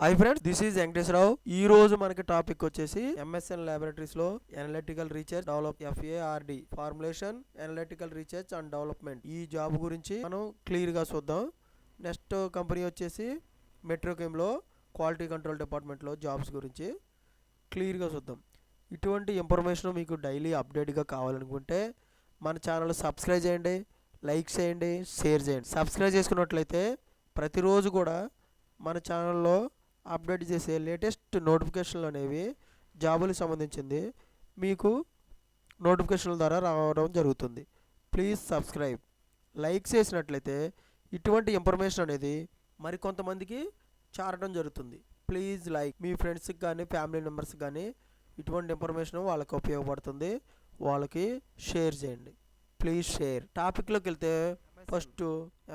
Hi friends, this is Venkateswararao. ఈ రోజు మనకి టాపిక్ వచ్చేసి ఎంఎస్ఎన్ ల్యాబొరేటరీస్ లో analytical research develop FARD formulation analytical research and development ఈ జాబ్ గురించి మనం క్లియర్ గా చూద్దాం. నెక్స్ట్ కంపెనీ వచ్చేసి మెట్రోకెమ్ లో క్వాలిటీ కంట్రోల్ డిపార్ట్మెంట్ లో జాబ్స్ గురించి క్లియర్ గా చూద్దాం. ఇటువంటి ఇన్ఫర్మేషన్ మీకు డైలీ అప్డేట్ గా కావాలనుకుంటే మన ఛానల్ సబ్స్క్రైబ్ చేయండి, లైక్ చేయండి, షేర్ చేయండి. సబ్స్క్రైబ్ చేసుకున్నట్లయితే ప్రతిరోజు కూడా మన ఛానల్లో అప్డేట్ చేసే లేటెస్ట్ నోటిఫికేషన్లు అనేవి జాబులకు సంబంధించింది మీకు నోటిఫికేషన్ల ద్వారా రావడం జరుగుతుంది. Please subscribe. లైక్ చేసినట్లయితే ఇటువంటి ఇన్ఫర్మేషన్ అనేది మరికొంతమందికి చేరడం జరుగుతుంది. Please like. మీ ఫ్రెండ్స్కి కానీ ఫ్యామిలీ మెంబర్స్కి కానీ ఇటువంటి ఇన్ఫర్మేషన్ వాళ్ళకి ఉపయోగపడుతుంది, వాళ్ళకి షేర్ చేయండి. Please share. టాపిక్లోకి వెళ్తే ఫస్ట్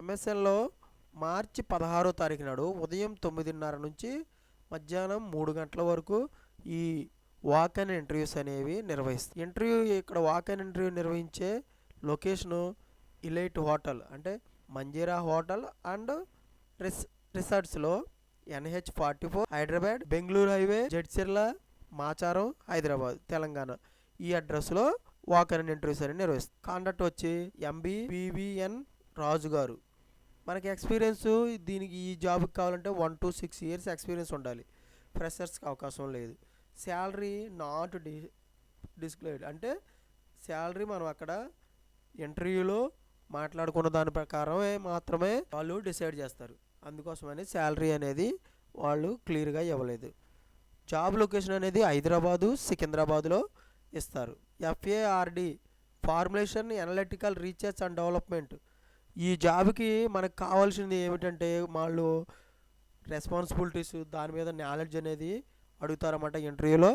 ఎంఎస్ఎన్లో మార్చి 16వ తారీఖు నాడు ఉదయం 9:30 నుంచి మధ్యాహ్నం 3 గంటల వరకు ఈ వాక్ అండ్ ఇంటర్వ్యూస్ అనేవి నిర్వహిస్తాయి. ఇక్కడ వాక్ అండ్ ఇంటర్వ్యూ నిర్వహించే లొకేషను ఇలైట్ హోటల్ అంటే మంజీరా హోటల్ అండ్ రిసార్ట్స్లో NH44 హైదరాబాద్, బెంగళూరు హైవే, జడ్చర్ల, మాచారం, హైదరాబాద్, తెలంగాణ ఈ అడ్రస్లో వాక్ అండ్ ఇంటర్వ్యూస్ అనేవి నిర్వహిస్తారు. కాంటాక్ట్ వచ్చి MBVVN రాజు గారు. మనకి ఎక్స్పీరియన్స్ దీనికి ఈ జాబ్కి కావాలంటే 1 to 6 years ఎక్స్పీరియన్స్ ఉండాలి. ఫ్రెషర్స్కి అవకాశం లేదు. శాలరీ నాట్ డిస్క్లోజ్డ్ అంటే శాలరీ మనం అక్కడ ఇంటర్వ్యూలో మాట్లాడుకున్న దాని ప్రకారమే మాత్రమే వాళ్ళు డిసైడ్ చేస్తారు. అందుకోసమని శాలరీ అనేది వాళ్ళు క్లియర్గా ఇవ్వలేదు. జాబ్ లొకేషన్ అనేది హైదరాబాదు, సికింద్రాబాద్లో ఇస్తారు. FARD formulation analytical research and development ఈ జాబ్కి మనకు కావాల్సింది ఏమిటంటే వాళ్ళు రెస్పాన్సిబిలిటీస్ దాని మీద నాలెడ్జ్ అనేది అడుగుతారన్నమాట. ఇంటర్వ్యూలో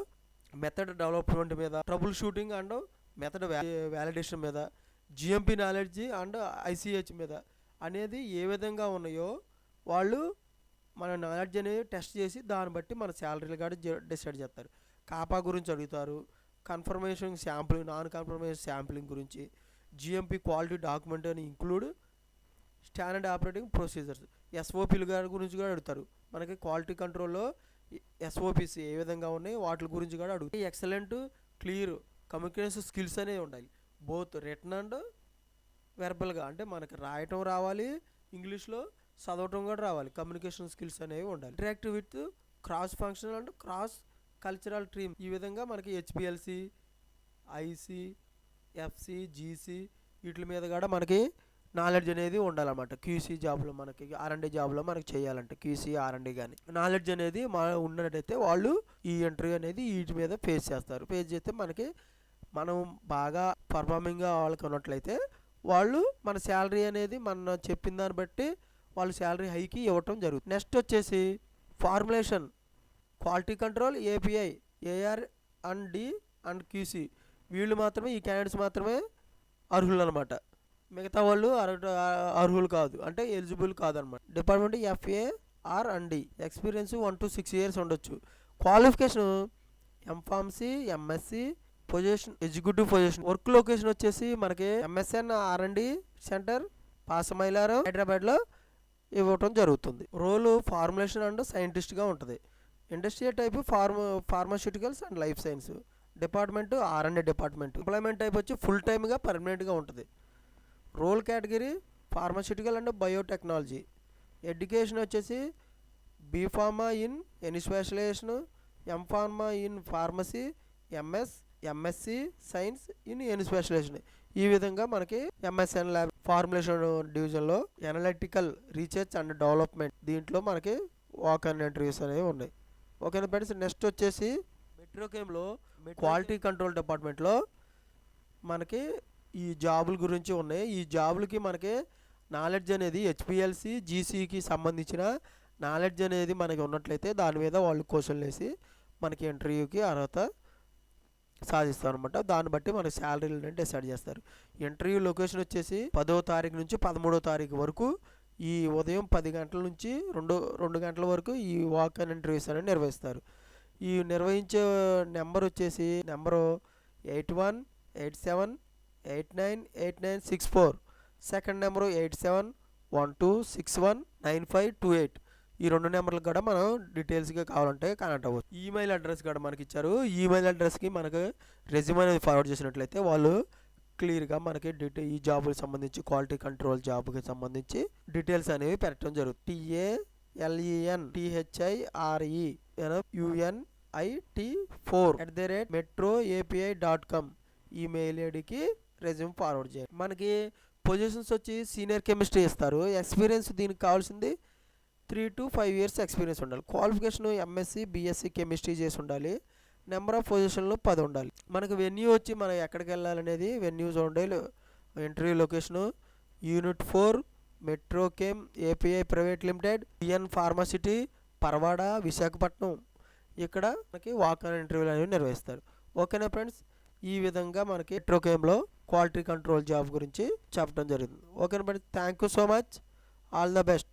మెథడ్ డెవలప్మెంట్ మీద, trouble shooting and method validation మీద, GMP నాలెడ్జ్ అండ్ ICH మీద అనేది ఏ విధంగా ఉన్నాయో వాళ్ళు మన నాలెడ్జ్ అనేది టెస్ట్ చేసి దాన్ని బట్టి మన శాలరీలు కూడా డిసైడ్ చేస్తారు. కాపా గురించి అడుగుతారు, confirmation sampling, non confirmation sampling గురించి, GMP క్వాలిటీ డాక్యుమెంట్ అని ఇంక్లూడ్ స్టాండర్డ్ ఆపరేటింగ్ ప్రొసీజర్స్, SOPలు గారి గురించి కూడా అడుగుతారు. మనకి క్వాలిటీ కంట్రోల్లో SOPs ఏ విధంగా ఉన్నాయి వాటి గురించి కూడా అడుగుతారు. ఎక్సలెంట్ క్లియర్ కమ్యూనికేషన్ స్కిల్స్ అనేవి ఉండాలి, బోత్ రిటన్ అండ్ వెర్బల్గా. అంటే మనకి రాయటం రావాలి, ఇంగ్లీష్లో చదవటం కూడా రావాలి. కమ్యూనికేషన్ స్కిల్స్ అనేవి ఉండాలి. Interactive with cross functional and cross cultural team. ఈ విధంగా మనకి HPLC, IC, FC, GC వీటి మీద కూడా మనకి నాలెడ్జ్ అనేది ఉండాలన్నమాట. QC జాబ్లో మనకి R&D జాబ్లో మనకి చేయాలంటే QC R&D కానీ నాలెడ్జ్ అనేది ఉన్నట్టయితే వాళ్ళు ఈ ఇంటర్వ్యూ అనేది వీటి మీద ఫేస్ చేస్తారు. ఫేస్ చేస్తే మనకి మనం బాగా పర్ఫార్మింగ్గా వాళ్ళకి ఉన్నట్లయితే వాళ్ళు మన శాలరీ అనేది మన చెప్పిన దాన్ని బట్టి వాళ్ళు శాలరీ హైకి ఇవ్వటం జరుగుతుంది. నెక్స్ట్ వచ్చేసి formulation quality control API AR&D and QC వీళ్ళు మాత్రమే, ఈ క్యాండిడేట్స్ మాత్రమే అర్హులు అనమాట. మిగతా వాళ్ళు అర్హులు కాదు, అంటే ఎలిజిబుల్ కాదనమాట. Department FAR&D experience 1 to 6 years ఉండొచ్చు. Qualification MPharmC, MSc, position executive position. Work location వచ్చేసి మనకి MSN R&D సెంటర్ పాసమైలారం, హైదరాబాద్లో ఇవ్వటం జరుగుతుంది. రోల్ ఫార్ములేషన్ అండ్ సైంటిస్ట్గా ఉంటుంది. Industrial type pharmaceuticals and life science. Department R&D department. Employment type వచ్చి ఫుల్ టైమ్గా పర్మనెంట్గా ఉంటుంది. Role category pharmaceutical and biotechnology. Education వచ్చేసి BPharma in any specialization, MPharma in pharmacy, MSc science in any specialization. ఈ విధంగా మనకి MSN ల్యాబ్ ఫార్ములేషన్ డివిజన్లో analytical research and development దీంట్లో మనకి వాక్ అండ్ ఇంటర్వ్యూస్ అనేవి ఉన్నాయి. ఓకేనా ఫ్రెండ్స్. నెక్స్ట్ వచ్చేసి మెట్రోకెమ్లో క్వాలిటీ కంట్రోల్ డిపార్ట్మెంట్లో మనకి ఈ జాబుల గురించి ఉన్నాయి. ఈ జాబులకి మనకి నాలెడ్జ్ అనేది HPLC, GCకి సంబంధించిన నాలెడ్జ్ అనేది మనకి ఉన్నట్లయితే దాని మీద వాళ్ళు క్వశ్చన్లు వేసి మనకి ఇంటర్వ్యూకి అర్హత సాధిస్తారు అనమాట. దాన్ని బట్టి మనకి శాలరీలు డిసైడ్ చేస్తారు. ఇంటర్వ్యూ లొకేషన్ వచ్చేసి 10వ తారీఖు నుంచి 13వ తారీఖు వరకు ఈ ఉదయం 10 గంటల నుంచి 2 గంటల వరకు ఈ వాక్ అండ్ ఇంటర్వ్యూస్ అనేవి నిర్వహిస్తారు. ఈ నిర్వహించే నెంబర్ వచ్చేసి నెంబరు 8187898964. Second number 8712619528. ఈ 2 నెంబర్లకు కూడా మనం డీటెయిల్స్గా కావాలంటే కనెక్ట్ అవ్వచ్చు. ఈమెయిల్ అడ్రస్ కూడా మనకి ఇచ్చారు. ఈమెయిల్ అడ్రస్కి మనకు రెజ్యూమ్ అనేది ఫార్వర్డ్ చేసినట్లయితే వాళ్ళు క్లియర్గా మనకి ఈ జాబ్కి సంబంధించి క్వాలిటీ కంట్రోల్ జాబ్కి సంబంధించి డీటెయిల్స్ అనేవి పెట్టడం జరుగుతుంది. TALENTHREUNIT4@metroapi.com ఈమెయిల్ ఐడికి రెజ్యూమ్ ఫార్వర్డ్ చేయండి. మనకి పొజిషన్స్ వచ్చి సీనియర్ కెమిస్ట్రీ ఇస్తారు. ఎక్స్పీరియన్స్ దీనికి కావాల్సింది 3 to 5 years ఎక్స్పీరియన్స్ ఉండాలి. క్వాలిఫికేషన్ MSc BSc కెమిస్ట్రీ చేసి ఉండాలి. నెంబర్ ఆఫ్ పొజిషన్లు 10 ఉండాలి. మనకు వెన్యూ వచ్చి మనం ఎక్కడికి వెళ్ళాలనేది వెన్యూ చూడండి. Interview location unit 4 Metrochem API private limited PN pharma city Parawada Visakhapatnam. ఇక్కడ మనకి వాక్ ఆన్ ఇంటర్వ్యూలు అనేవి నిర్వహిస్తారు. ఓకేనా ఫ్రెండ్స్, ఈ విధంగా మనకి మెట్రోకెమ్లో క్వాలిటీ కంట్రోల్ జాబ్ గురించి చెప్పడం జరిగింది. ఓకేనా friends, thank you so much, all the best.